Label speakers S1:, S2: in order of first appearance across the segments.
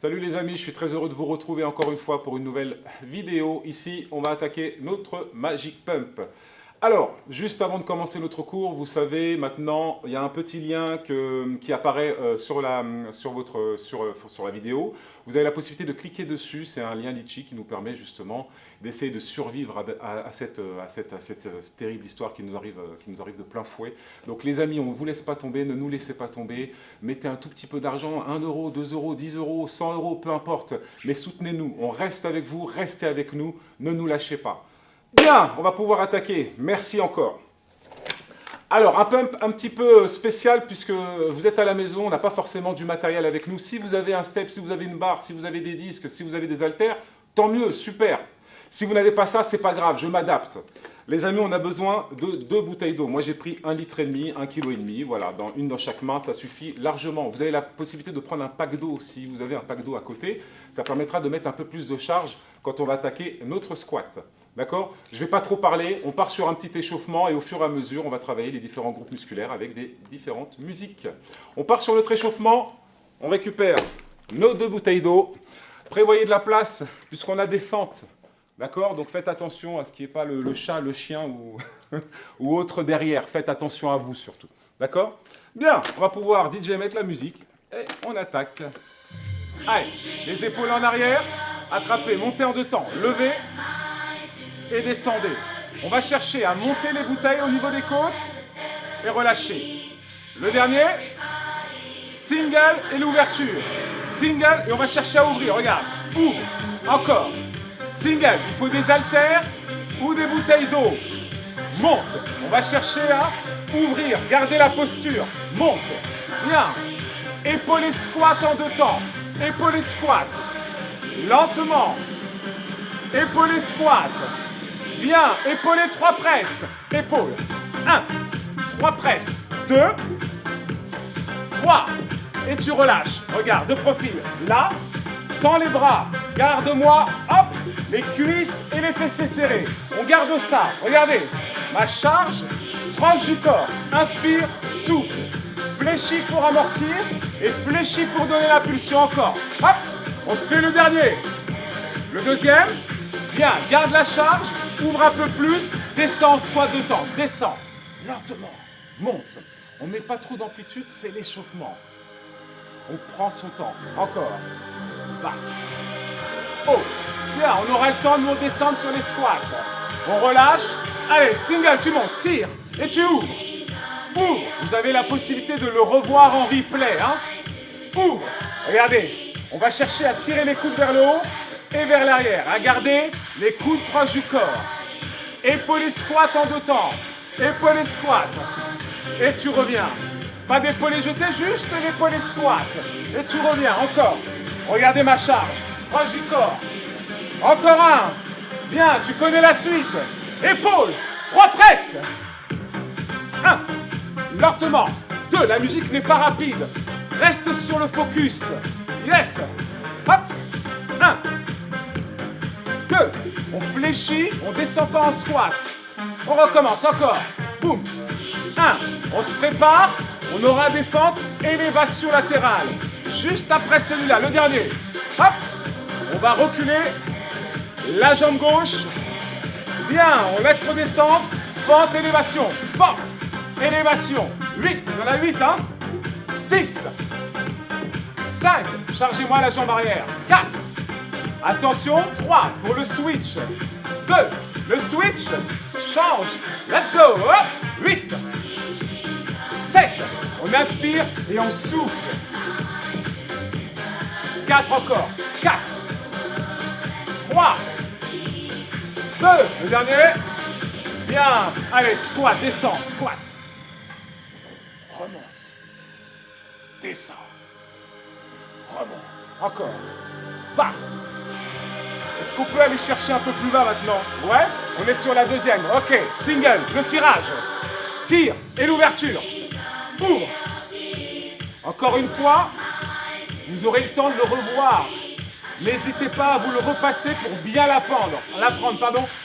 S1: Salut les amis, je suis très heureux de vous retrouver encore une fois pour une nouvelle vidéo. Ici, on va attaquer notre Magic Pump. Alors, juste avant de commencer notre cours, vous savez, maintenant, il y a un petit lien qui apparaît sur la vidéo. Vous avez la possibilité de cliquer dessus. C'est un lien Litchi qui nous permet justement d'essayer de survivre à cette terrible histoire qui nous arrive de plein fouet. Donc les amis, on ne vous laisse pas tomber, ne nous laissez pas tomber. Mettez un tout petit peu d'argent, 1 euro, 2 euros, 10 euros, 100 euros, peu importe. Mais soutenez-nous, on reste avec vous, restez avec nous, ne nous lâchez pas. Bien, on va pouvoir attaquer. Merci encore. Alors, un pump un petit peu spécial puisque vous êtes à la maison, on n'a pas forcément du matériel avec nous. Si vous avez un step, si vous avez une barre, si vous avez des disques, si vous avez des haltères, tant mieux, super. Si vous n'avez pas ça, c'est pas grave, je m'adapte. Les amis, on a besoin de 2 bouteilles d'eau. Moi, j'ai pris 1,5 litre, 1,5 kg. Voilà, une dans chaque main, ça suffit largement. Vous avez la possibilité de prendre un pack d'eau si vous avez un pack d'eau à côté. Ça permettra de mettre un peu plus de charge quand on va attaquer notre squat. D'accord? Je ne vais pas trop parler, on part sur un petit échauffement et au fur et à mesure, on va travailler les différents groupes musculaires avec des différentes musiques. On part sur notre échauffement, on récupère nos 2 bouteilles d'eau. Prévoyez de la place puisqu'on a des fentes. D'accord? Donc faites attention à ce qu'il n'y ait pas le chat, le chien ou autre derrière. Faites attention à vous surtout. D'accord? Bien, on va pouvoir DJ mettre la musique et on attaque. Allez, les épaules en arrière, attrapez, montez en 2 temps, levez et descendez. On va chercher à monter les bouteilles au niveau des côtes et relâcher. Le dernier, single et l'ouverture. Single et on va chercher à ouvrir. Regarde, ouvre, encore. Single, il faut des haltères ou des bouteilles d'eau. Monte, on va chercher à ouvrir, garder la posture. Monte, bien. Épaule et squat en 2 temps. Épaule et squat. Lentement. Épaule et squat. Bien, épaulé 3 presses. Épaule. 1, 3 presses. 2, 3. Et tu relâches. Regarde, de profil. Là, tends les bras. Garde-moi. Hop, les cuisses et les fessiers serrés. On garde ça. Regardez. Ma charge, proche du corps. Inspire, souffle. Fléchis pour amortir et fléchis pour donner l'impulsion encore. Hop, on se fait le dernier. Le deuxième. Bien, garde la charge. Ouvre un peu plus, descends, squat 2 temps, descends, lentement, monte. On ne met pas trop d'amplitude, c'est l'échauffement. On prend son temps, encore, bas, haut. Bien, on aura le temps de descendre sur les squats. On relâche, allez, single, tu montes, tire, et tu ouvres. Ouvre, vous avez la possibilité de le revoir en replay. Hein. Ouvre, regardez, on va chercher à tirer les coudes vers le haut. Et vers l'arrière, à garder les coudes proches du corps. Épaule et squat en 2 temps. Épaule et squat. Et tu reviens. Pas d'épaule jeté, juste l'épaule et squat. Et tu reviens, encore. Regardez ma charge. Proche du corps. Encore un. Bien, tu connais la suite. Épaule. 3 presses. 1. Lentement. 2. La musique n'est pas rapide. Reste sur le focus. Yes. Hop. 1. 2, on fléchit, on descend pas en squat. On recommence encore. Boum. 1, on se prépare, on aura des fentes, élévation latérale. Juste après celui-là, le dernier. Hop, on va reculer la jambe gauche. Bien, on laisse redescendre. Fente, élévation. Forte, élévation. 8, il y en a 8, hein. 6, 5, chargez-moi la jambe arrière. 4, attention, 3 pour le switch. 2, le switch change. Let's go. Hop, 8, 7, on inspire et on souffle. 4 encore. 4, 3, 2, le dernier. Bien, allez, squat, descends, squat. Remonte. Descends. Remonte. Encore. Bas. Est-ce qu'on peut aller chercher un peu plus bas maintenant? Ouais, on est sur la deuxième. Ok, single, le tirage. Tire et l'ouverture. Ouvre. Encore une fois, vous aurez le temps de le revoir. N'hésitez pas à vous le repasser pour bien l'apprendre,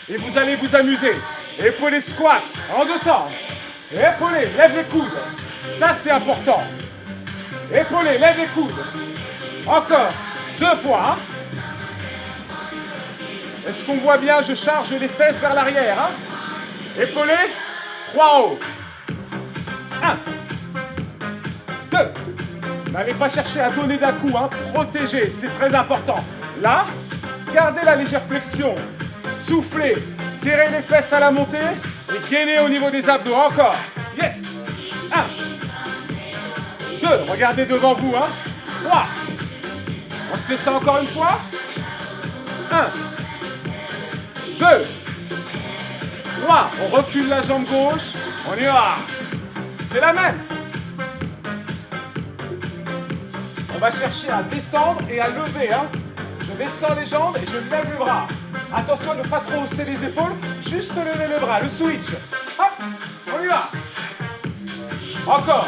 S1: et vous allez vous amuser. Épaulé squat, en 2 temps. Épaulé, lève les coudes. Ça, c'est important. Épaulé, lève les coudes. Encore. 2 fois. Hein. Est-ce qu'on voit bien? Je charge les fesses vers l'arrière. Hein. Épaulé. 3 en haut. 1. 2. N'allez pas chercher à donner d'un coup. Hein. Protégez. C'est très important. Là, gardez la légère flexion. Soufflez. Serrez les fesses à la montée. Et gainez au niveau des abdos. Encore. Yes. 1. 2. Regardez devant vous. Hein. 3. On se fait ça encore une fois. 1. 2. 3. On recule la jambe gauche. On y va. C'est la même. On va chercher à descendre et à lever. Hein. Je descends les jambes et je lève les bras. Attention à ne pas trop hausser les épaules. Juste lever les bras. Le switch. Hop. On y va. Encore.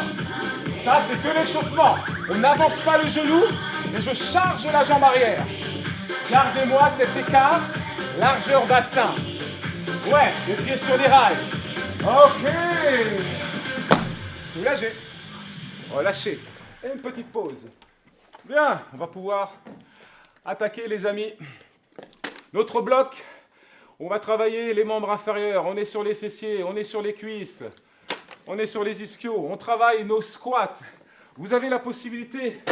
S1: Ça, c'est que l'échauffement. On n'avance pas le genou, mais je charge la jambe arrière. Gardez-moi cet écart, largeur bassin. Ouais, les pieds sur les rails. Ok. Soulagez. Relâchez. Et une petite pause. Bien, on va pouvoir attaquer les amis. Notre bloc, on va travailler les membres inférieurs. On est sur les fessiers, on est sur les cuisses. On est sur les ischios, on travaille nos squats. Vous avez la possibilité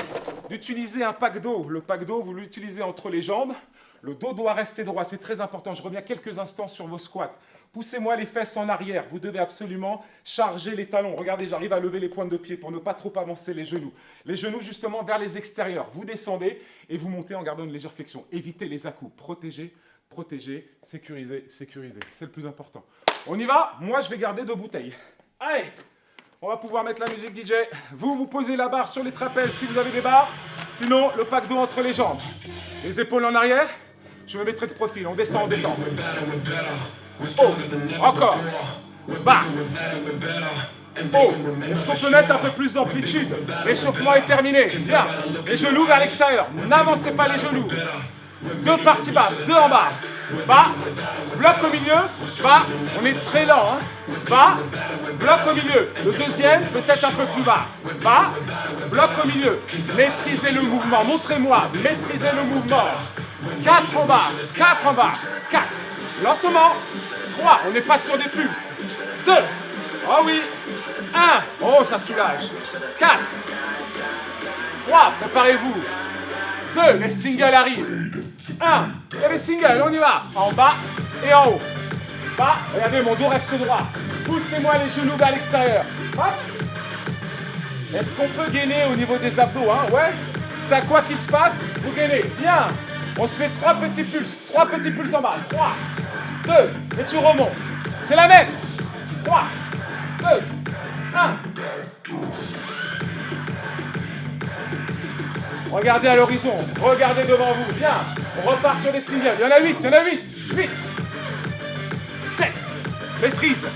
S1: d'utiliser un pack dos. Le pack dos, vous l'utilisez entre les jambes. Le dos doit rester droit, c'est très important. Je reviens quelques instants sur vos squats. Poussez-moi les fesses en arrière. Vous devez absolument charger les talons. Regardez, j'arrive à lever les pointes de pied pour ne pas trop avancer les genoux. Les genoux justement vers les extérieurs. Vous descendez et vous montez en gardant une légère flexion. Évitez les à-coups. Protégez, protégez, sécurisez, sécurisez. C'est le plus important. On y va. Moi, je vais garder 2 bouteilles. Allez, on va pouvoir mettre la musique DJ. Vous posez la barre sur les trapèzes si vous avez des barres. Sinon, le pack dos entre les jambes. Les épaules en arrière. Je me mettrai de profil. On descend, on détend. Oh, encore. Bas. Oh, est-ce qu'on peut mettre un peu plus d'amplitude? L'échauffement est terminé. Bien. Les genoux vers l'extérieur. N'avancez pas les genoux. 2 parties basses, 2 en bas. Bas, bloc au milieu, bas, on est très lent. Hein. Bas, bloc au milieu. Le deuxième, peut-être un peu plus bas. Bas, bloc au milieu. Maîtrisez le mouvement, montrez-moi, maîtrisez le mouvement. 4 en bas, 4 en bas, 4. Lentement. 3, on n'est pas sur des pulses. 2, oh oui. 1, oh ça soulage. 4, 3, préparez-vous. 2, les singles arrivent. 1, et les singles, on y va. En bas et en haut. Bas, regardez, mon dos reste droit. Poussez-moi les genoux vers l'extérieur. Est-ce qu'on peut gainer au niveau des abdos, hein? Ouais. Ça, quoi qu'il se passe, vous gainez. Bien. On se fait 3 petits pulses. 3 petits pulses en bas. 3, 2, et tu remontes. C'est la même. 3, 2, 1. Regardez à l'horizon, regardez devant vous, bien. On repart sur les singles, il y en a 8, il y en a 8, 8, 7, maîtrise.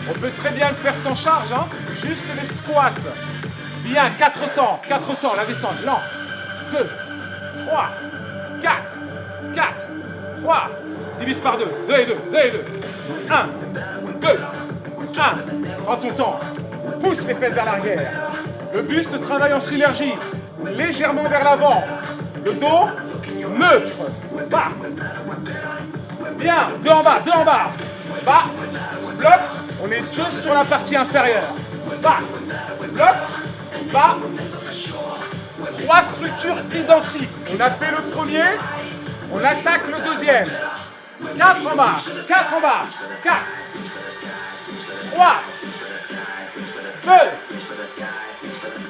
S1: On peut très bien le faire sans charge, hein. Juste les squats. Bien, 4 temps, la descente, lent. 2, 3, 4, 4, 3, divise par 2, 2 et 2, 2 et 2. 1, 2, 1, prends ton temps, pousse les fesses vers l'arrière. Le buste travaille en synergie, légèrement vers l'avant. Le dos, neutre, bas. Bien, 2 en bas, 2 en bas. Bas, bloc, on est 2 sur la partie inférieure. Bas, bloc, bas. 3 structures identiques. On a fait le premier, on attaque le deuxième. 4 en bas, 4 en bas, 4. 3, 2,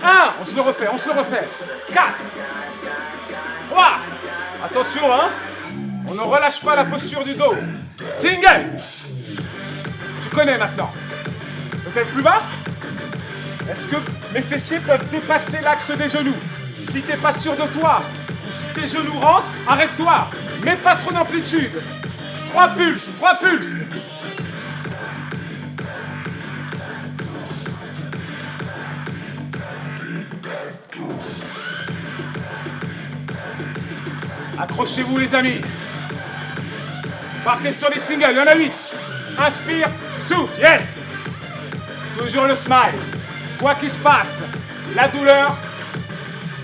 S1: 1, on se le refait, 4, 3, attention, hein, on ne relâche pas la posture du dos. Single, tu connais maintenant. Peut-être plus bas. Est-ce que mes fessiers peuvent dépasser l'axe des genoux? Si tu n'es pas sûr de toi, ou si tes genoux rentrent, arrête-toi, mets pas trop d'amplitude. 3 pulses, 3 pulses. Accrochez-vous les amis. Partez sur les singles, il y en a 8. Inspire, souffle, yes. Toujours le smile. Quoi qu'il se passe, la douleur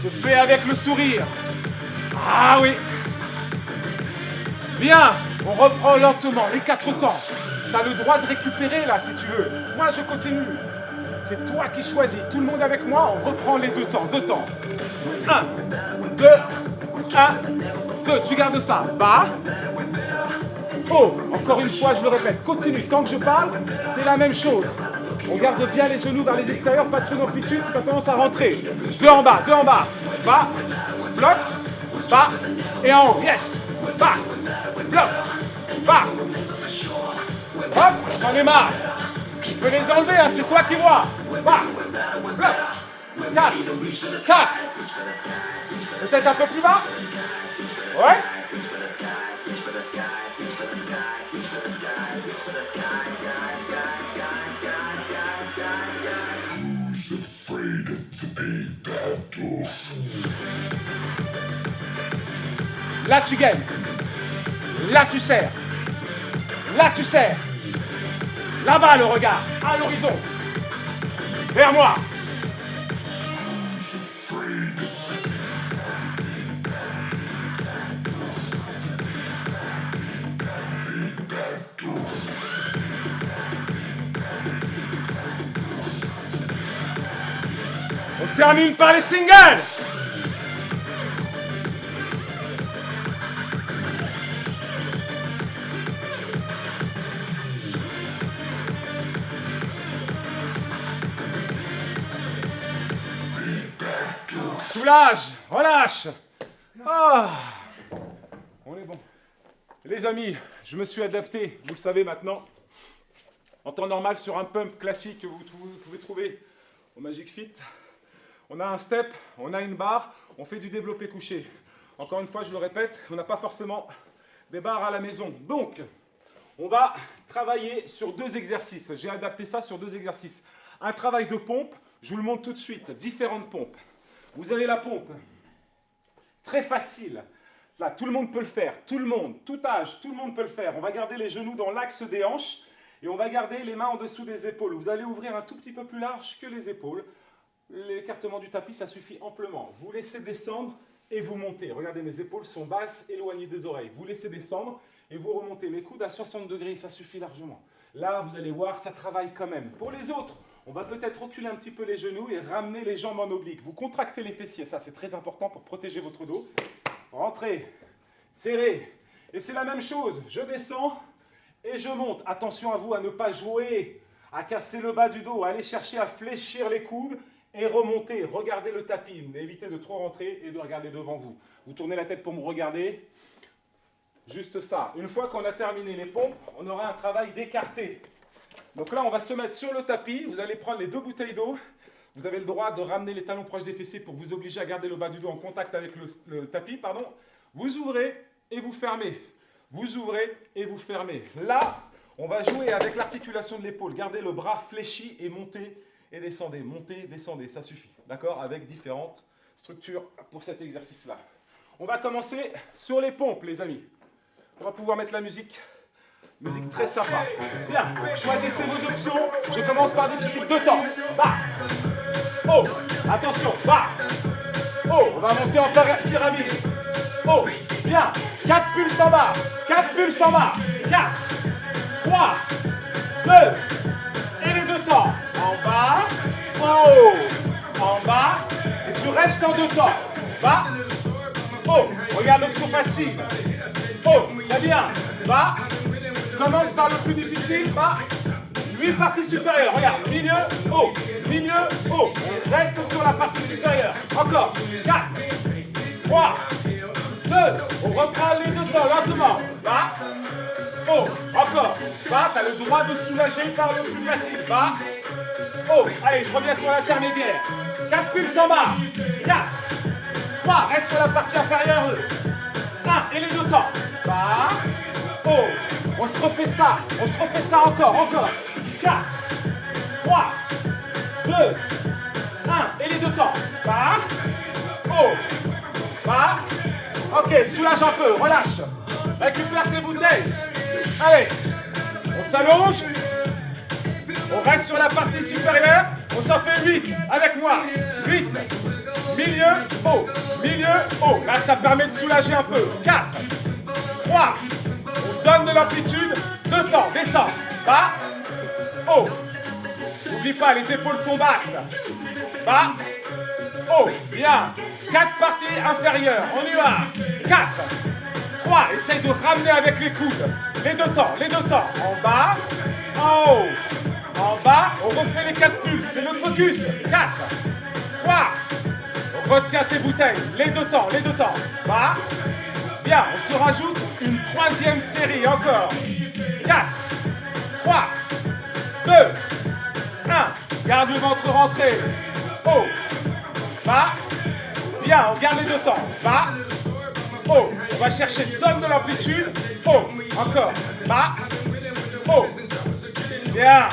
S1: se fait avec le sourire. Ah oui. Bien, on reprend lentement les 4 temps. Tu as le droit de récupérer là si tu veux. Moi je continue. C'est toi qui choisis. Tout le monde avec moi, on reprend les 2 temps. 2 temps. 1, 2, 1, 2. Tu gardes ça. Bas. Oh, encore une fois, je le répète. Continue. Tant que je parle, c'est la même chose. On garde bien les genoux vers les extérieurs, pas trop d'amplitude, si tu as tendance à rentrer. 2 en bas, 2 en bas. Bas, bloc, bas et en haut. Yes. Bas, bloc, bas. Hop, j'en ai marre. Je peux les enlever, hein, c'est toi qui vois. Bas, bloc, 4, 4. Peut-être un peu plus bas. Ouais. Là tu gagnes. Là tu serres. Là tu serres. Là-bas le regard. À l'horizon. Vers moi. On termine par les singles. Soulage, relâche. Ah, on est bon. Les amis, je me suis adapté, vous le savez maintenant, en temps normal sur un pump classique que vous pouvez trouver au Magic Fit. On a un step, on a une barre, on fait du développé couché. Encore une fois, je le répète, on n'a pas forcément des barres à la maison. Donc, on va travailler sur 2 exercices. J'ai adapté ça sur 2 exercices. Un travail de pompe, je vous le montre tout de suite, différentes pompes. Vous avez la pompe, très facile. Là, tout le monde peut le faire, tout le monde, tout âge, tout le monde peut le faire. On va garder les genoux dans l'axe des hanches et on va garder les mains en dessous des épaules. Vous allez ouvrir un tout petit peu plus large que les épaules. L'écartement du tapis, ça suffit amplement. Vous laissez descendre et vous montez. Regardez, mes épaules sont basses, éloignées des oreilles. Vous laissez descendre et vous remontez. Les coudes à 60 degrés, ça suffit largement. Là, vous allez voir, ça travaille quand même. Pour les autres, on va peut-être reculer un petit peu les genoux et ramener les jambes en oblique. Vous contractez les fessiers, ça c'est très important pour protéger votre dos. Rentrez, serrez. Et c'est la même chose, je descends et je monte. Attention à vous à ne pas jouer, à casser le bas du dos, à aller chercher à fléchir les coudes et remonter. Regardez le tapis, évitez de trop rentrer et de regarder devant vous. Vous tournez la tête pour me regarder. Juste ça. Une fois qu'on a terminé les pompes, on aura un travail d'écarté. Donc là, on va se mettre sur le tapis. Vous allez prendre les 2 bouteilles d'eau. Vous avez le droit de ramener les talons proches des fessiers pour vous obliger à garder le bas du dos en contact avec le tapis. Pardon. Vous ouvrez et vous fermez. Vous ouvrez et vous fermez. Là, on va jouer avec l'articulation de l'épaule. Gardez le bras fléchi et montez et descendez. Montez, descendez. Ça suffit. D'accord? Avec différentes structures pour cet exercice-là. On va commencer sur les pompes, les amis. On va pouvoir mettre la musique. Musique très sympa. Bien, choisissez vos options. Je commence par difficile. 2 temps. Bas. Oh, attention. Bas. Oh, on va monter en pyramide. Oh, bien. 4 pulses en bas. 4 pulses en bas. 4, 3, 2. Et les 2 temps. En bas. Oh. En bas. Et tu restes en 2 temps. Bas. Oh, regarde l'option facile. Oh, très bien. Bas. Commence par le plus difficile, bas, 8 parties supérieures, regarde, milieu, haut, haut, et reste sur la partie supérieure, encore, 4, 3, 2, on reprend les 2 temps, lentement, bas, haut, encore, bas, tu as le droit de soulager par le plus facile, bas, haut, allez, je reviens sur l'intermédiaire, 4 pulses en bas, 4, 3, reste sur la partie inférieure, 1, et les 2 temps, bas, haut, on se refait ça encore. 4, 3, 2, 1, et les 2 temps. Bas, haut, bas. Ok, soulage un peu, relâche. Récupère tes bouteilles. Allez, on s'allonge. On reste sur la partie supérieure. On s'en fait 8 avec moi. 8. Milieu, haut. Milieu, haut. Là, ça permet de soulager un peu. 4. 3. On donne de l'amplitude. 2 temps. Descend. Bas. Haut. N'oublie pas, les épaules sont basses. Bas. Haut. Bien. 4 parties inférieures. On y va. 4. 3. Essaye de ramener avec les coudes. Les 2 temps. Les 2 temps. En bas. En haut. En bas. On refait les 4 pulses. C'est notre focus. 4. 3. Retiens tes bouteilles. Les 2 temps. Les 2 temps. Bas. Bien. On se rajoute une 3e série. Encore. 4. 3. 2. 1. Garde le ventre rentré. Haut. Bas. Bien, on garde les 2 temps. Bas. Haut. On va chercher, donne de l'amplitude. Haut. Encore. Bas. Haut. Bien.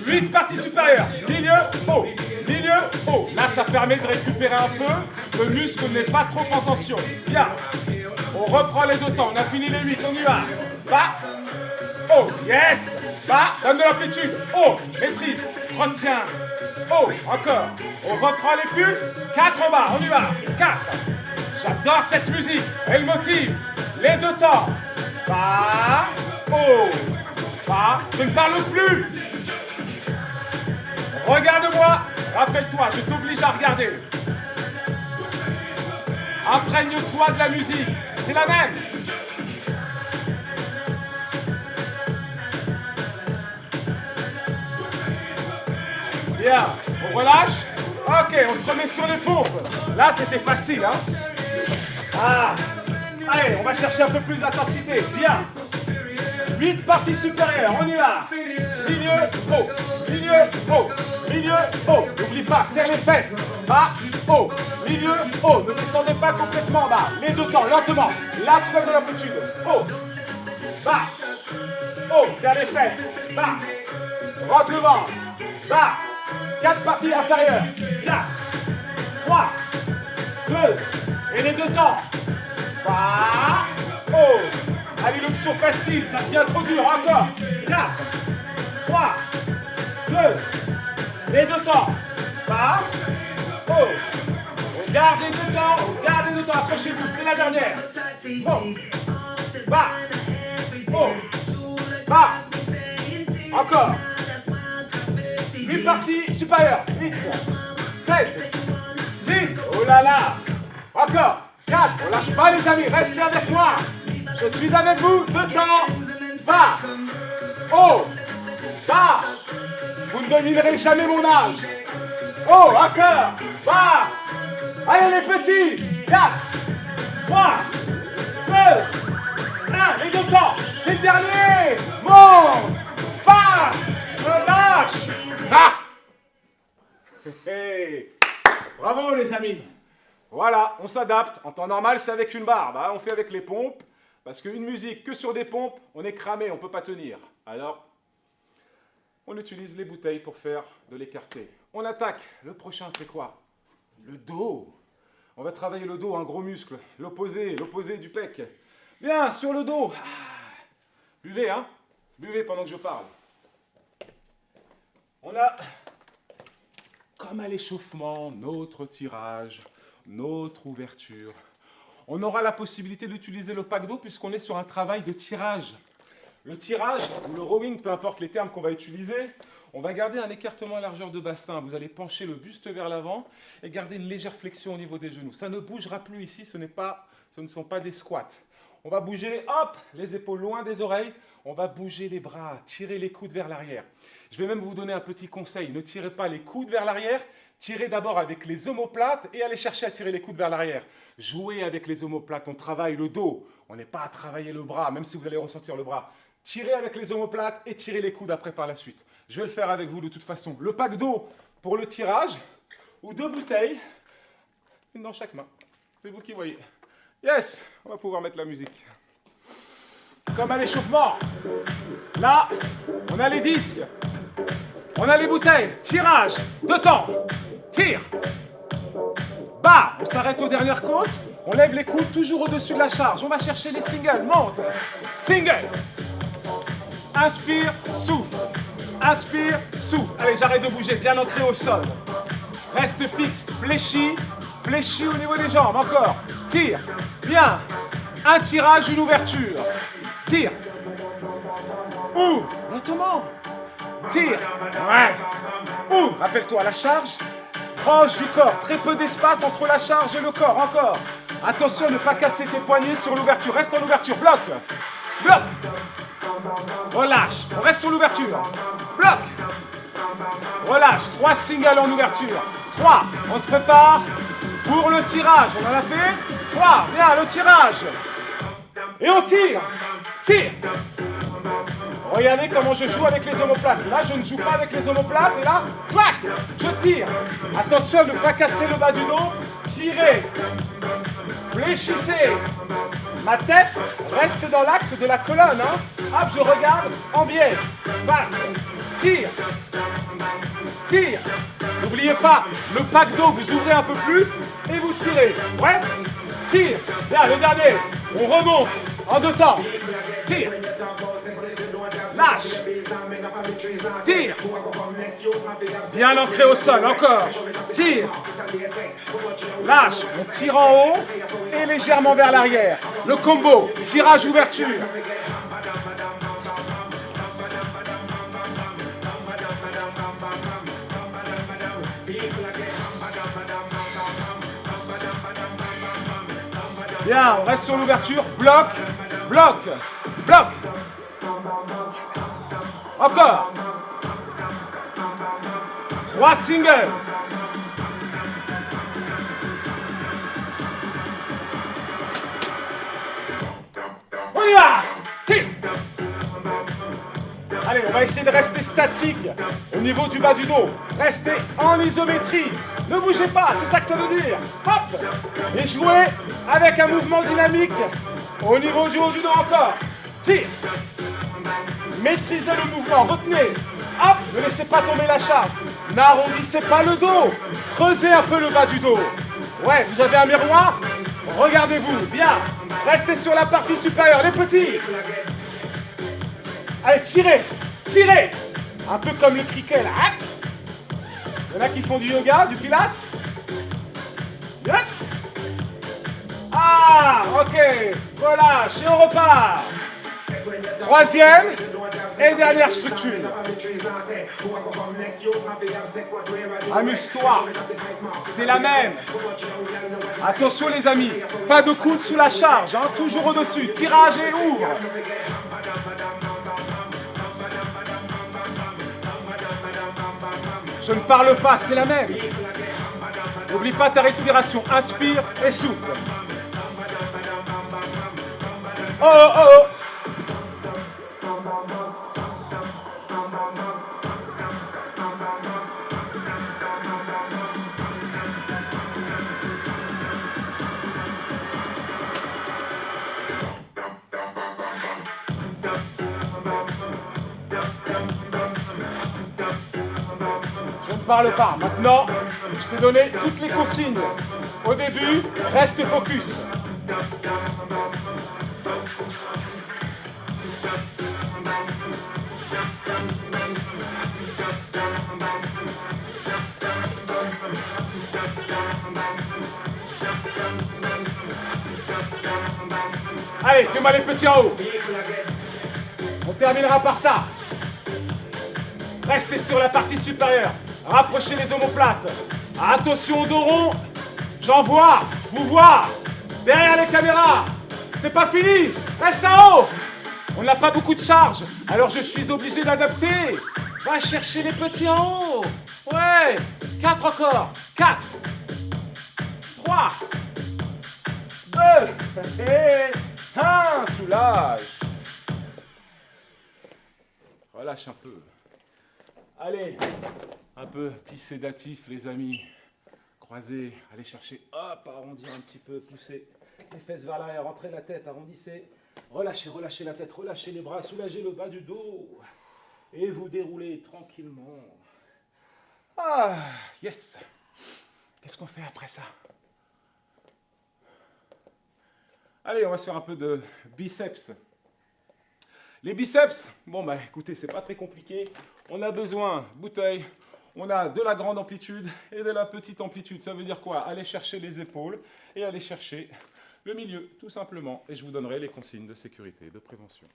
S1: 8 parties supérieures. Milieu, haut. Milieu, haut. Là, ça permet de récupérer un peu. Le muscle n'est pas trop en tension. Bien. On reprend les 2 temps. On a fini les 8. On y va. Bas. Haut. Yes. Bas. Donne de l'amplitude. Haut. Maîtrise. Retiens. Haut. Encore. On reprend les pulses. 4 en bas. On y va. 4. J'adore cette musique. Elle motive. Les 2 temps. Bas. Haut. Bas. Je ne parle plus. Regarde-moi. Rappelle-toi, je t'oblige à regarder. Imprègne-toi de la musique. C'est la même. Bien, on relâche. Ok, on se remet sur les pompes. Là, c'était facile, hein. Ah. Allez, on va chercher un peu plus d'intensité. Bien. 8 parties supérieures, on y va. Milieu, haut. Milieu, haut. Milieu, haut. N'oublie pas, serre les fesses. Bas, haut. Milieu, haut. Ne descendez pas complètement bas. Les 2 temps, lentement. Là, tu donnes de l'amplitude. Haut. Bas. Haut. Serre les fesses. Bas. Rentre le ventre. Bas. 4 parties inférieures. 4. 3. 2. Et les 2 temps. Bas. Haut. Allez, l'option facile. Ça devient trop dur. Encore. 4. 3. 2. Les 2 temps. Bas. Haut. On garde les 2 temps. On garde les 2 temps. Accrochez-vous. C'est la dernière. Haut. Bas. Haut. Bas. Encore. 8 parties supérieures. 8. 7. 6. Oh là là. Encore. 4. On lâche pas les amis. Restez avec moi. Je suis avec vous. 2 temps. Bas. Haut. Bas. Vous ne devinerez jamais mon âge. Oh, encore. Bas. Allez les petits. 4. 3. 2. 1. Les 2 temps. C'est le dernier. Monte. Bas. Relâche. Ah. Hey. Bravo les amis. Voilà, on s'adapte. En temps normal, c'est avec une barre. Bah, on fait avec les pompes. Parce qu'une musique que sur des pompes, on est cramé, on ne peut pas tenir. Alors, on utilise les bouteilles pour faire de l'écarté. On attaque. Le prochain, c'est quoi? Le dos. On va travailler le dos, un gros muscle. L'opposé du pec. Bien, sur le dos. Ah. Buvez, hein. Buvez pendant que je parle. On a, comme à l'échauffement, notre tirage, notre ouverture. On aura la possibilité d'utiliser le pack d'eau puisqu'on est sur un travail de tirage. Le tirage, ou le rowing, peu importe les termes qu'on va utiliser, on va garder un écartement à largeur de bassin. Vous allez pencher le buste vers l'avant et garder une légère flexion au niveau des genoux. Ça ne bougera plus ici, ce ne sont pas des squats. On va bouger, hop, les épaules loin des oreilles. On va bouger les bras, tirer les coudes vers l'arrière. Je vais même vous donner un petit conseil. Ne tirez pas les coudes vers l'arrière. Tirez d'abord avec les omoplates et allez chercher à tirer les coudes vers l'arrière. Jouez avec les omoplates. On travaille le dos. On n'est pas à travailler le bras, même si vous allez ressentir le bras. Tirez avec les omoplates et tirez les coudes après par la suite. Je vais le faire avec vous de toute façon. Le pack d'eau pour le tirage ou 2 bouteilles, une dans chaque main. C'est vous qui voyez. Yes, on va pouvoir mettre la musique. Comme à l'échauffement. Là, on a les disques. On a les bouteilles. Tirage. 2 temps. Tire. Bas. On s'arrête aux dernières côtes. On lève les coudes toujours au-dessus de la charge. On va chercher les singles. Monte. Single. Inspire. Souffle. Inspire, souffle. Allez, j'arrête de bouger, bien ancré au sol. Reste fixe, fléchi. Fléchi au niveau des jambes, encore. Tire, bien. Un tirage, une ouverture. Tire. Ouvre, lentement. Tire, ouais. Ouvre, rappelle-toi, la charge. Proche du corps, très peu d'espace entre la charge et le corps, encore. Attention à ne pas casser tes poignets sur l'ouverture. Reste en ouverture, bloc. Bloc. Relâche, on reste sur l'ouverture. Bloc. Relâche, 3 singles en ouverture. 3, on se prépare pour le tirage. On en a fait 3, bien, le tirage. Et on tire. Tire. Regardez comment je joue avec les omoplates. Là, je ne joue pas avec les omoplates. Et là, clac, je tire. Attention à ne pas casser le bas du dos. Tirez. Fléchissez. Ma tête reste dans l'axe de la colonne. Hop, je regarde en biais. Passe. Tire. Tire. N'oubliez pas, le pack d'eau, vous ouvrez un peu plus et vous tirez. Ouais. Tire. Bien, le dernier. On remonte en 2 temps. Tire. Lâche. Tire. Bien ancré au sol, encore. Tire. Lâche. On tire en haut et légèrement vers l'arrière. Le combo. Tirage, ouverture. Bien, on reste sur l'ouverture. Bloc, bloc, bloc. Encore. 3 singles. On y va. Tire. Allez, on va essayer de rester statique au niveau du bas du dos. Restez en isométrie. Ne bougez pas, c'est ça que ça veut dire. Hop. Et jouez avec un mouvement dynamique au niveau du haut du dos encore. Tire. Maîtrisez le mouvement, retenez. Hop, ne laissez pas tomber la charge. N'arrondissez pas le dos. Creusez un peu le bas du dos. Ouais, vous avez un miroir. Regardez-vous, bien. Restez sur la partie supérieure, les petits. Allez, tirez, tirez. Un peu comme le cricket, là. Il y en a qui font du yoga, du pilates. Yes. Ah, ok. Relâche et on repart. 3e et dernière structure. Amuse-toi. C'est la même. Attention les amis. Pas de coude sous la charge. Toujours au-dessus. Tirage et ouvre. Je ne parle pas, c'est la même. N'oublie pas ta respiration. Inspire et souffle. Oh, oh, oh. Je ne parle pas. Maintenant, je t'ai donné toutes les consignes. Au début, reste focus. Allez, fais-moi les petits en haut. On terminera par ça. Restez sur la partie supérieure. Rapprochez les omoplates. Attention au dos rond. J'en vois. Je vous vois. Derrière les caméras. C'est pas fini. Reste en haut. On n'a pas beaucoup de charge. Alors je suis obligé d'adapter. Va chercher les petits en haut. Ouais. 4 encore. 4. 3. 2. Et 1. Soulage. Relâche un peu. Allez, un petit sédatif, les amis. Croisez, allez chercher, hop, arrondir un petit peu, poussez les fesses vers l'arrière, rentrez la tête, arrondissez. Relâchez, relâchez la tête, relâchez les bras, soulagez le bas du dos. Et vous déroulez tranquillement. Ah, yes. Qu'est-ce qu'on fait après ça? Allez, on va se faire un peu de biceps. Les biceps, bon bah écoutez, c'est pas très compliqué. On a besoin, bouteille, on a de la grande amplitude et de la petite amplitude. Ça veut dire quoi? Aller chercher les épaules et aller chercher le milieu, tout simplement. Et je vous donnerai les consignes de sécurité, de prévention.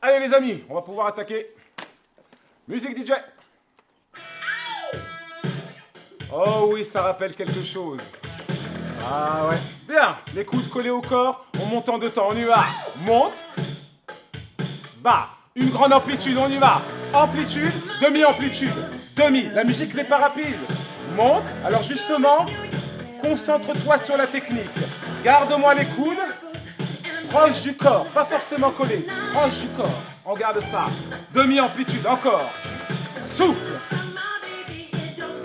S1: Allez les amis, on va pouvoir attaquer. Musique DJ. Oh oui, ça rappelle quelque chose. Ah ouais. Bien, les coudes collés au corps, on monte en 2 temps, on y va. Monte, bas, une grande amplitude, on y va. Amplitude, demi-amplitude, demi. La musique n'est pas rapide. Monte, alors justement, concentre-toi sur la technique. Garde-moi les coudes, proche du corps, pas forcément collés, proche du corps. On garde ça. Demi-amplitude, encore. Souffle.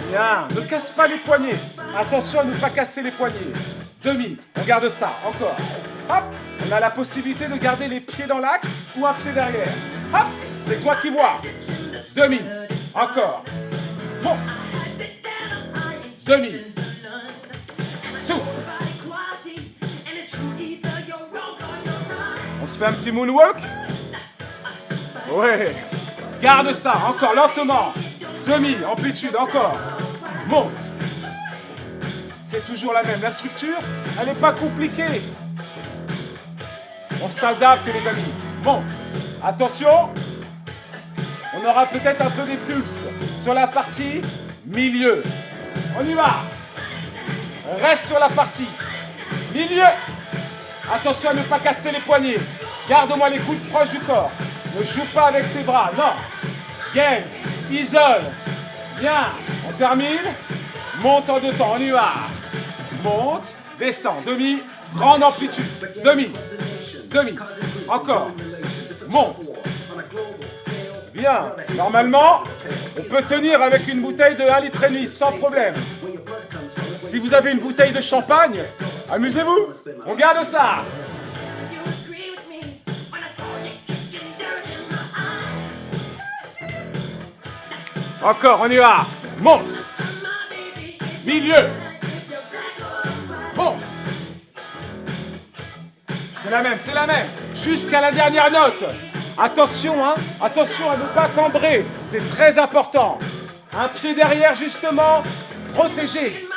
S1: Bien, ne casse pas les poignets. Attention à ne pas casser les poignets. Demi, on garde ça, encore. Hop, on a la possibilité de garder les pieds dans l'axe ou un pied derrière. Hop, c'est toi qui vois. Demi, encore. Monte. Demi. Souffle. On se fait un petit moonwalk? Ouais. Garde ça, encore, lentement. Demi, amplitude, encore. Monte. C'est toujours la même. La structure, elle n'est pas compliquée. On s'adapte, les amis. Monte. Attention. On aura peut-être un peu des pulses sur la partie milieu. On y va. Reste sur la partie milieu. Attention à ne pas casser les poignets. Garde-moi les coudes proches du corps. Ne joue pas avec tes bras. Non. Gaine. Isole. Bien. On termine. Monte en 2 temps. On y va. Monte. Descend. Demi. Grande amplitude. Demi. Demi. Encore. Monte. Bien. Normalement, on peut tenir avec une bouteille de 1,5 litre sans problème. Si vous avez une bouteille de champagne, amusez-vous. On garde ça. Encore, on y va. Monte. Milieu. Monte. C'est la même, c'est la même. Jusqu'à la dernière note. Attention, hein. Attention à ne pas cambrer. C'est très important. Un pied derrière, justement. Protégé.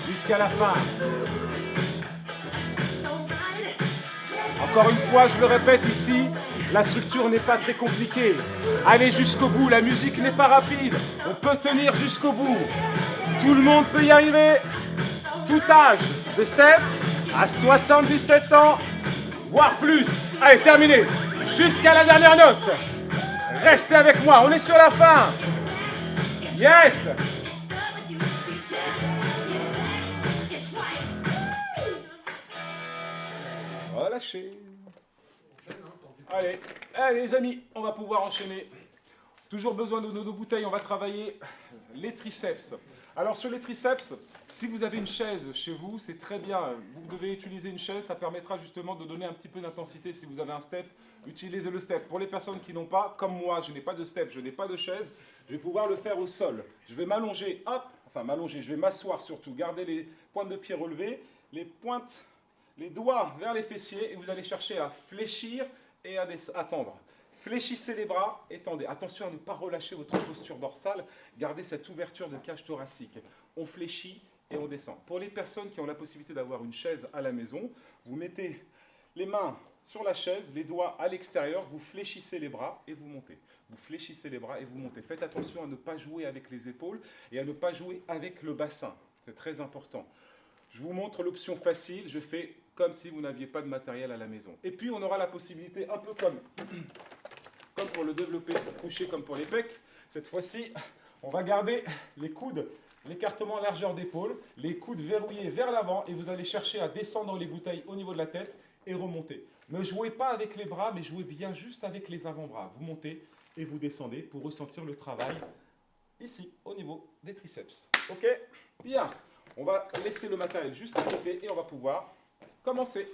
S1: Jusqu'à la fin. Encore une fois, je le répète ici, la structure n'est pas très compliquée. Allez jusqu'au bout, la musique n'est pas rapide. On peut tenir jusqu'au bout. Tout le monde peut y arriver. Tout âge, de 7 à 77 ans, voire plus. Allez, terminé. Jusqu'à la dernière note. Restez avec moi, on est sur la fin. Yes. Relâchez. Allez, les amis, on va pouvoir enchaîner. Toujours besoin de nos bouteilles, on va travailler les triceps. Alors sur les triceps, si vous avez une chaise chez vous, c'est très bien. Vous devez utiliser une chaise, ça permettra justement de donner un petit peu d'intensité. Si vous avez un step, utilisez le step. Pour les personnes qui n'ont pas, comme moi, je n'ai pas de step, je n'ai pas de chaise, je vais pouvoir le faire au sol. Je vais m'allonger, hop, enfin m'allonger, je vais m'asseoir surtout, garder les pointes de pied relevées, les doigts vers les fessiers et vous allez chercher à fléchir et à tendre. Fléchissez les bras et tendez. Attention à ne pas relâcher votre posture dorsale. Gardez cette ouverture de cage thoracique. On fléchit et on descend. Pour les personnes qui ont la possibilité d'avoir une chaise à la maison, vous mettez les mains sur la chaise, les doigts à l'extérieur, vous fléchissez les bras et vous montez. Vous fléchissez les bras et vous montez. Faites attention à ne pas jouer avec les épaules et à ne pas jouer avec le bassin. C'est très important. Je vous montre l'option facile. Je fais comme si vous n'aviez pas de matériel à la maison. Et puis, on aura la possibilité, un peu comme pour le développé couché, comme pour les pecs. Cette fois-ci, on va garder les coudes, l'écartement largeur d'épaule, les coudes verrouillés vers l'avant et vous allez chercher à descendre les bouteilles au niveau de la tête et remonter. Ne jouez pas avec les bras, mais jouez bien juste avec les avant-bras. Vous montez et vous descendez pour ressentir le travail ici, au niveau des triceps. Ok? Bien. On va laisser le matériel juste à côté et on va pouvoir commencer.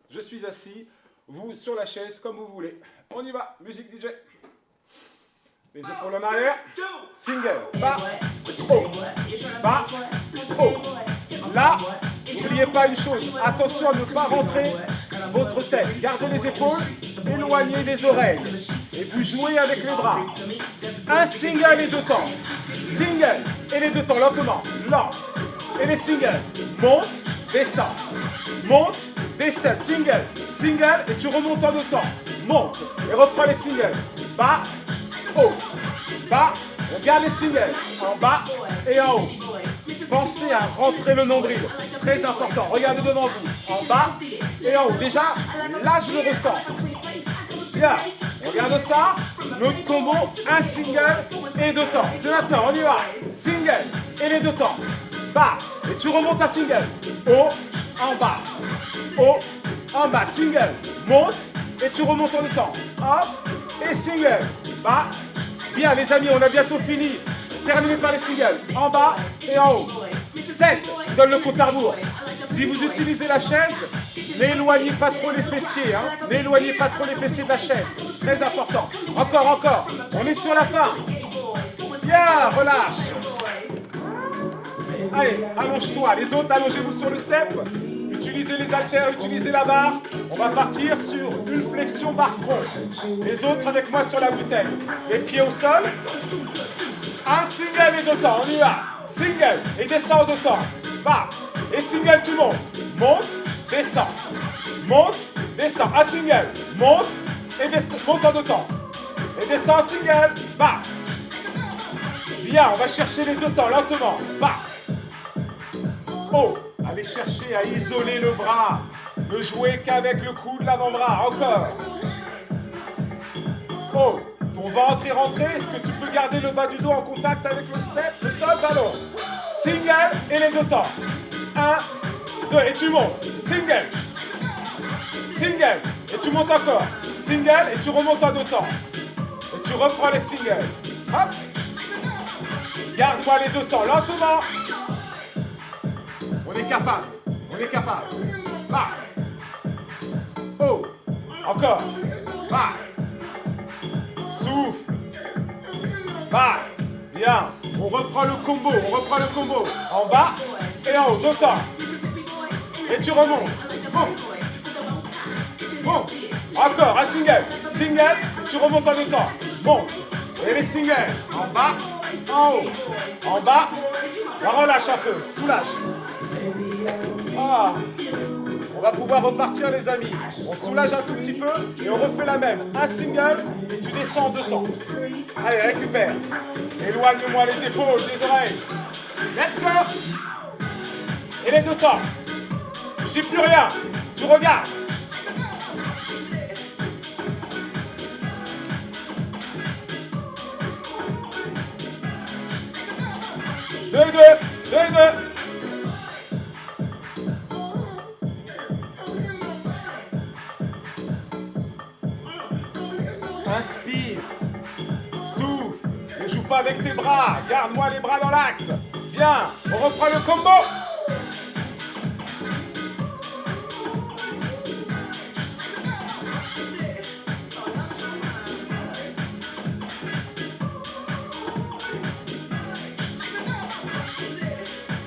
S1: Je suis assis, vous sur la chaise, comme vous voulez. On y va, musique DJ. Les épaules en arrière. Single. Bas, haut. Bas, haut. Là, N'oubliez pas une chose, attention à ne pas rentrer votre tête. Gardez les épaules, éloignez des oreilles. Et vous jouez avec les bras. Un single et deux temps. Single et les deux temps, lentement. Lent. Et les singles. Monte, descend. Monte, descend. Single, single et tu remontes en deux temps. Monte et reprends les singles. Bas, haut. Bas, on garde les singles. En bas et en haut. Pensez à rentrer le nombril. Très important. Regardez devant vous. En bas et en haut. Déjà, là, je le ressens. Bien. Regarde ça. Notre combo, un single et deux temps. C'est maintenant. On y va. Single et les deux temps. Bas. Et tu remontes à single. Haut, en bas. Haut, en bas. Single. Monte. Et tu remontes en deux temps. Hop. Et single. Bas. Bien, les amis, on a bientôt fini. Terminé par les singles, en bas et en haut. 7, je vous donne le compte à rebours. Si vous utilisez la chaise, n'éloignez pas trop les fessiers. Hein. N'éloignez pas trop les fessiers de la chaise. Très important. Encore, encore. On est sur la fin. Bien, relâche. Allez, allonge-toi. Les autres, allongez-vous sur le step. Utilisez les haltères, utilisez la barre. On va partir sur une flexion barre-front. Les autres avec moi sur la bouteille. Les pieds au sol. Un single et deux temps, on y va. Single et descend en deux temps. Bas. Et single, tu montes. Monte, descend. Monte, descend. Un single. Monte et descend. Monte en deux temps. Et descend un single. Bas. Bien, on va chercher les deux temps lentement. Bas. Haut. Allez chercher à isoler le bras. Ne jouez qu'avec le coude, l'avant-bras. Encore. Haut. Ton ventre est rentré. Est-ce que tu peux garder le bas du dos en contact avec le step, le sol, ballon? Single et les deux temps. 1, 2 et tu montes. Single. Single. Et tu montes encore. Single et tu remontes en deux temps. Et tu reprends les singles. Hop. Garde-moi les deux temps. Lentement. On est capable. On est capable. Bas. Haut. Encore. Bas. Souffle. Bas. Bien. On reprend le combo. On reprend le combo. En bas et en haut. Deux temps. Et tu remontes. Monte. Monte. Encore. Un single. Single. Et tu remontes en deux temps. Monte. Et les singles. En bas. En haut. En bas. La relâche un peu. Soulage. Ah. On va pouvoir repartir les amis. On soulage un tout petit peu et on refait la même. Un single et tu descends en deux temps. Allez, récupère. Éloigne-moi les épaules des oreilles. Let's go. Et les deux temps. Je dis plus rien. Tu regardes. Deux et deux. Deux et deux. Inspire, souffle, ne joue pas avec tes bras, garde-moi les bras dans l'axe. Bien, on reprend le combo.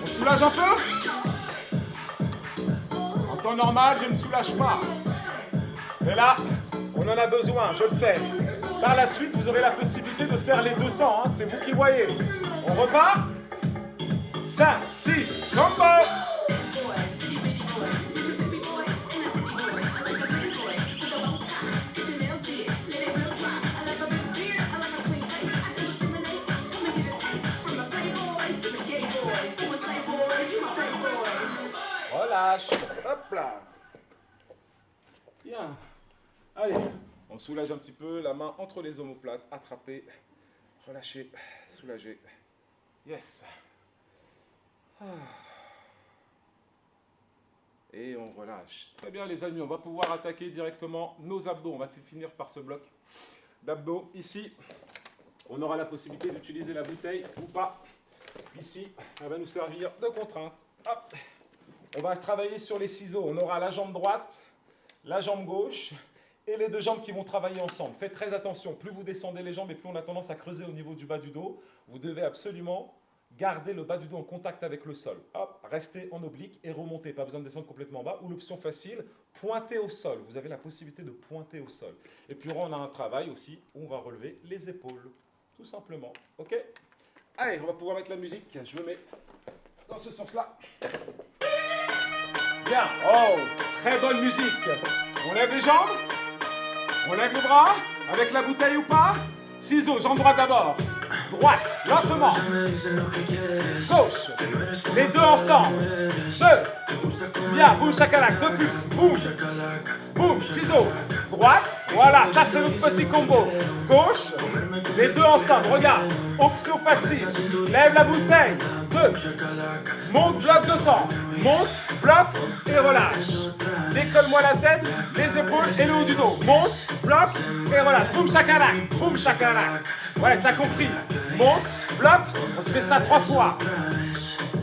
S1: On soulage un peu. En temps normal, je ne soulage pas. Mais là, on en a besoin, je le sais. Par la suite, vous aurez la possibilité de faire les deux temps. Hein, c'est vous qui voyez. On repart. 5, 6, combo. Relâche. Hop là. Bien. Allez, on soulage un petit peu, la main entre les omoplates, attraper, relâcher, soulager. Yes. Et on relâche. Très bien les amis, on va pouvoir attaquer directement nos abdos. On va finir par ce bloc d'abdos. Ici, on aura la possibilité d'utiliser la bouteille ou pas. Ici, elle va nous servir de contrainte. Hop. On va travailler sur les ciseaux. On aura la jambe droite, la jambe gauche et les deux jambes qui vont travailler ensemble. Faites très attention, plus vous descendez les jambes et plus on a tendance à creuser au niveau du bas du dos. Vous devez absolument gardez le bas du dos en contact avec le sol. Hop, restez en oblique et remontez. Pas besoin de descendre complètement en bas. Ou l'option facile, pointez au sol. Vous avez la possibilité de pointer au sol. Et puis on a un travail aussi où on va relever les épaules. Tout simplement. Ok? Allez, on va pouvoir mettre la musique. Je me mets dans ce sens-là. Bien. Oh, très bonne musique. On lève les jambes. On lève les bras. Avec la bouteille ou pas? Ciseaux, jambe droite d'abord. Droite, lentement. Gauche. Les deux ensemble. Deux. Bien, boum, chacalac. Deux plus. Boum. Boum, ciseaux. Droite. Voilà, ça c'est notre petit combo. Gauche. Les deux ensemble. Regarde. Option facile. Lève la bouteille. Deux. Monte, bloc de temps. Monte, bloc et relâche. Décolle-moi la tête, les épaules et le haut du dos. Monte, bloc et relâche. Boum, chacalac. Boum, chacalac. Ouais, t'as compris. Monte, bloc. On se fait ça 3 fois.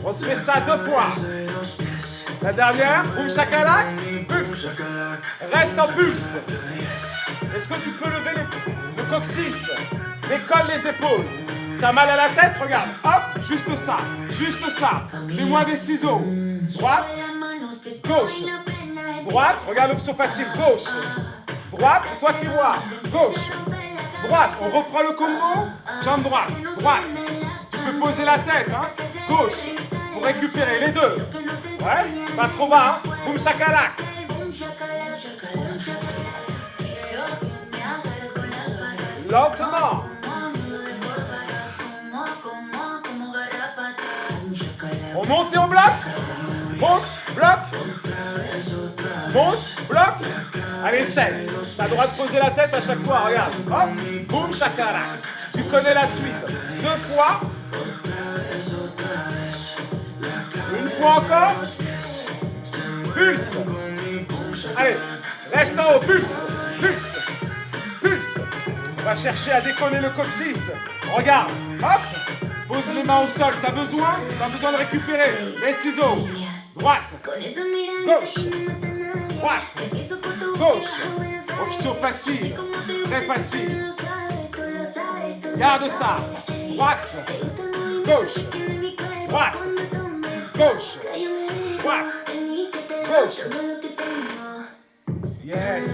S1: On se fait ça 2 fois. La dernière. Boum, chacalac. Pulse. Reste en pulse. Est-ce que tu peux lever le coccyx? Décolle les épaules. T'as mal à la tête? Regarde. Hop, juste ça. Juste ça. Fais-moi des ciseaux. Droite. Gauche. Droite. Regarde l'option facile. Gauche. Droite, c'est toi qui vois. Gauche. Droite. On reprend le combo. Jambe droite. Droite. Tu peux poser la tête. Hein. Gauche. Pour récupérer les deux. Ouais. Pas trop bas. Hein. Boum, chacalac. Lentement. On monte et on bloque. Monte, bloc. Monte, bloc. Allez, essaye. T'as le droit de poser la tête à chaque fois. Regarde. Hop. Boum, chacalac. Tu connais la suite. 2 fois. Une fois encore. Pulse. Allez. Reste en haut. Pulse. Pulse. Pulse. On va chercher à décoller le coccyx. Regarde. Hop. Pose les mains au sol. T'as besoin de récupérer les ciseaux. Droite. Gauche. Droite. Gauche. Option facile. Très facile. Garde ça. Droite. Gauche. Droite. Gauche. Droite. Gauche. Yes.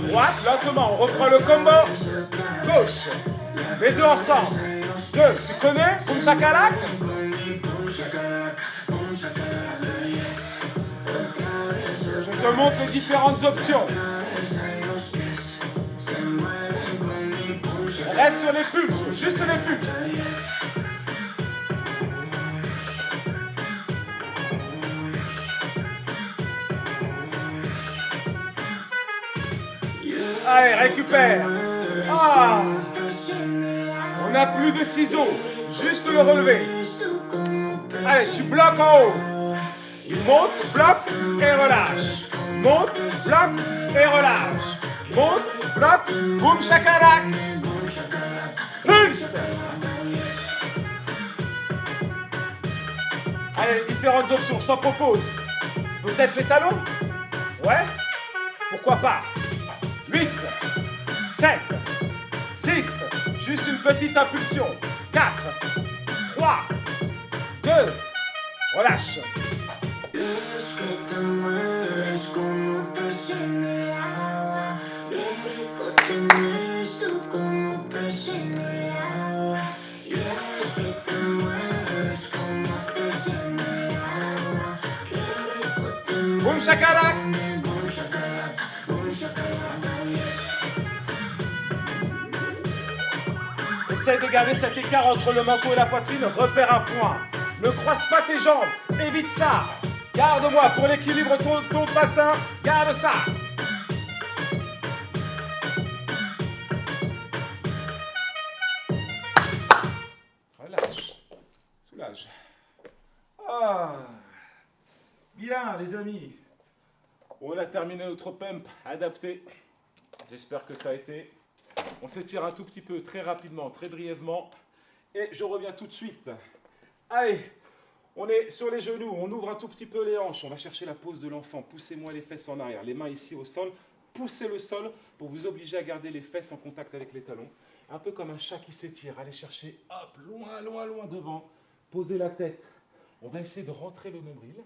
S1: Droite, lentement. On reprend le combo. Gauche. Les deux ensemble. 2. Tu connais? Boum, chacalac. Je te montre les différentes options. Reste sur les pulses, juste les pulses. Allez, récupère. Ah, on n'a plus de ciseaux, juste le relever. Allez, tu bloques en haut. Monte, bloque et relâche. Monte, bloque et relâche. Monte, bloque, boum, chacalac. Pulse. Allez, différentes options, je t'en propose. Peut-être les talons? Ouais? Pourquoi pas? 8, 7, 6, juste une petite impulsion. 4, 3, 2, relâche. Boum, chacalac. Essaye de garder cet écart entre le menton et la poitrine. Repère un point. Ne croise pas tes jambes. Évite ça. Garde-moi pour l'équilibre de ton bassin. Garde ça. Relâche. Soulage. Ah. Bien, les amis. On a terminé notre pump adapté. J'espère que ça a été. On s'étire un tout petit peu, très rapidement, très brièvement. Et je reviens tout de suite. Allez, on est sur les genoux, on ouvre un tout petit peu les hanches. On va chercher la pose de l'enfant. Poussez-moi les fesses en arrière. Les mains ici au sol. Poussez le sol pour vous obliger à garder les fesses en contact avec les talons. Un peu comme un chat qui s'étire. Allez chercher, hop, loin, loin, loin devant. Posez la tête. On va essayer de rentrer le nombril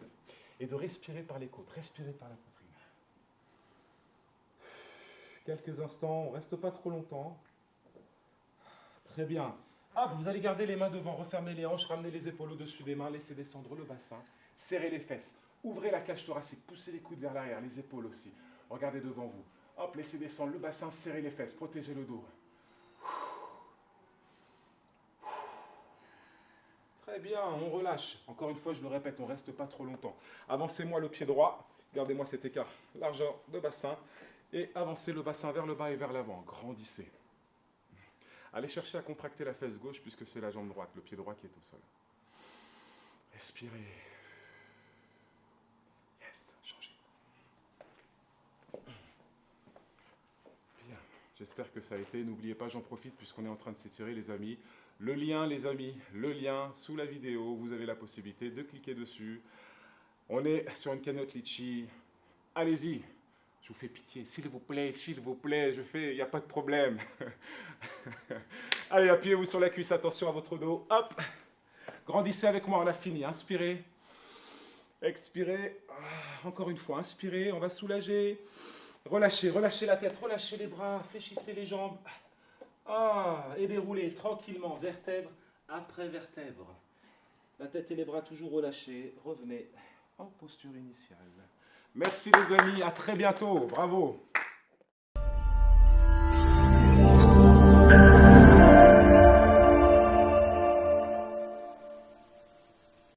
S1: et de respirer par les côtes. Respirer par la poitrine. Quelques instants, on ne reste pas trop longtemps. Très bien. Hop, vous allez garder les mains devant, refermer les hanches, ramener les épaules au-dessus des mains, laisser descendre le bassin, serrer les fesses, ouvrez la cage thoracique, poussez les coudes vers l'arrière, les épaules aussi. Regardez devant vous. Hop, laissez descendre le bassin, serrez les fesses, protégez le dos. Très bien, on relâche. Encore une fois, je le répète, on ne reste pas trop longtemps. Avancez-moi le pied droit, gardez-moi cet écart, largeur de bassin, et avancez le bassin vers le bas et vers l'avant, grandissez. Allez chercher à contracter la fesse gauche puisque c'est la jambe droite, le pied droit qui est au sol. Respirez. Yes, changez. Bien, j'espère que ça a été. N'oubliez pas, j'en profite puisqu'on est en train de s'étirer les amis. Le lien, les amis, le lien sous la vidéo, vous avez la possibilité de cliquer dessus. On est sur une cagnotte Litchi. Allez-y. Je vous fais pitié, s'il vous plaît, il n'y a pas de problème. Allez, appuyez-vous sur la cuisse, attention à votre dos. Hop, grandissez avec moi, on a fini. Inspirez, expirez. Encore une fois, inspirez, on va soulager. Relâchez, relâchez la tête, relâchez les bras, fléchissez les jambes. Et déroulez tranquillement, vertèbre après vertèbre. La tête et les bras toujours relâchés. Revenez en posture initiale. Merci les amis, à très bientôt, bravo.